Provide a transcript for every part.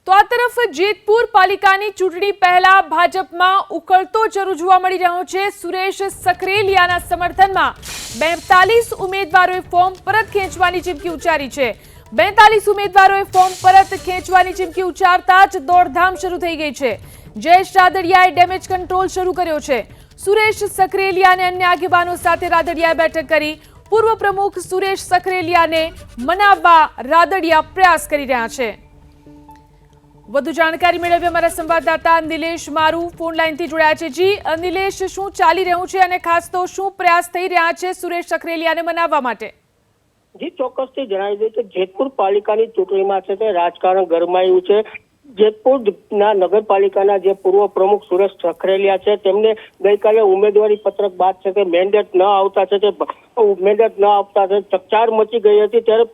તો આ તરફ જેતપુર પાલિકાની ચૂંટણી પહેલા ભાજપમાં ઉકળતો ચરુ જોવા મળી રહ્યો છે। સુરેશ સખરેલિયાના સમર્થનમાં 42 ઉમેદવારોએ ફોર્મ પરત ખેંચવાની ચીમકી ઉચ્ચારી છે। 42 ઉમેદવારોએ ફોર્મ પરત ખેંચવાની ચીમકી ઉચ્ચારતા જ દોડધામ શરૂ થઈ ગઈ છે। જયેશ રાદડિયાએ ડેમેજ કંટ્રોલ શરૂ કર્યો છે। સુરેશ સખરેલિયા અને અન્ય આગેવાનો સાથે રાદડિયાએ બેઠક કરી પૂર્વ પ્રમુખ સુરેશ સખરેલિયાને મનાવવા રાદડિયા પ્રયાસ કરી રહ્યા છે। વધુ જાણકારી મેળવી અમારા સંવાદદાતા નિલેશ મારુ ફોન લાઈનથી જોડાયા છે। જી નિલેશ, શું ચાલી રહ્યું છે અને ખાસ તો શું પ્રયાસ થઈ રહ્યા છે સુરેશ સખરેલિયાને મનાવવા માટે? જી ચોક્કસથી જણાવી દઈએ કે જેતપુર પાલિકાની ચૂંટણીમાં છે તે રાજકારણ ગરમાયું છે। જેતપુરના નગરપાલિકાના જે પૂર્વ પ્રમુખ સુરેશ સખરેલિયા છે તેમને ગઈકાલે ઉમેદવારી પત્રક બાદ છે તે મેન્ડેટ ન આવતા ચકચાર મચી ગઈ હતી। ત્યારે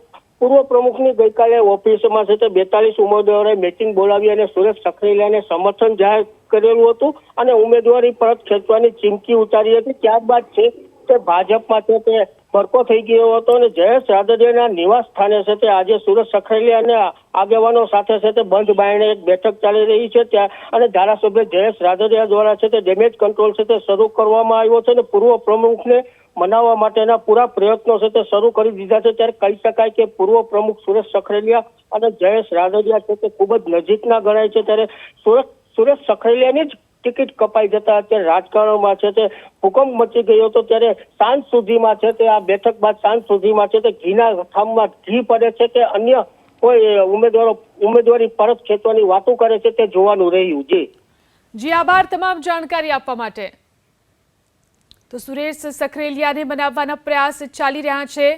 પૂર્વ પ્રમુખની ગઈકાલે ઓફિસમાં છે તે 42 ઉમેદવારોએ મીટિંગ બોલાવી અને સુરેશ સખરેલિયાને સમર્થન જાહેર કરેલું હતું અને ઉમેદવારી પરત ખેંચવાની ચીમકી ઉતારી હતી। ત્યારબાદ છે તે ભાજપમાં છે તે ભડકો થઈ ગયો હતો અને જયેશ રાદડિયાના નિવાસ સ્થાને છે તે આજે સુરેશ સખરેલિયા અને આગેવાનો સાથે છે તે બંધ બારણે એક બેઠક ચાલી રહી છે। ત્યાં અને ધારાસભ્ય જયેશ રાદડિયા દ્વારા છે તે ડેમેજ કંટ્રોલ છે તે શરૂ કરવામાં આવ્યો છે અને પૂર્વ પ્રમુખને મનાવવા માટેના પૂરા પ્રયત્નો છે તે શરૂ કરી દીધા છે। ત્યારે કહી શકાય કે પૂર્વ પ્રમુખ સુરેશ સખરેલિયા અને જયેશ રાદડિયા છે તે ખૂબ જ નજીકના ગણાય છે। ત્યારે સુરેશ સખરેલિયાની જ ટિકિટ કપાઈ જતા અત્યારે રાજકારણમાં છે તે ભૂકંપ મચી ગયો હતો। ત્યારે સાંજ સુધીમાં છે તે આ બેઠક બાદ સાંજ સુધીમાં છે તે ઘીના ખામમાં ઘી પડે છે કે અન્ય કોઈ ઉમેદવારી પરત ખેંચવાની વાતો કરે છે તે જોવાનું રહ્યું। જી આભાર તમામ જાણકારી આપવા માટે। તો સુરેશ સખરેલિયાને મનાવવાના પ્રયાસ ચાલી રહ્યા છે।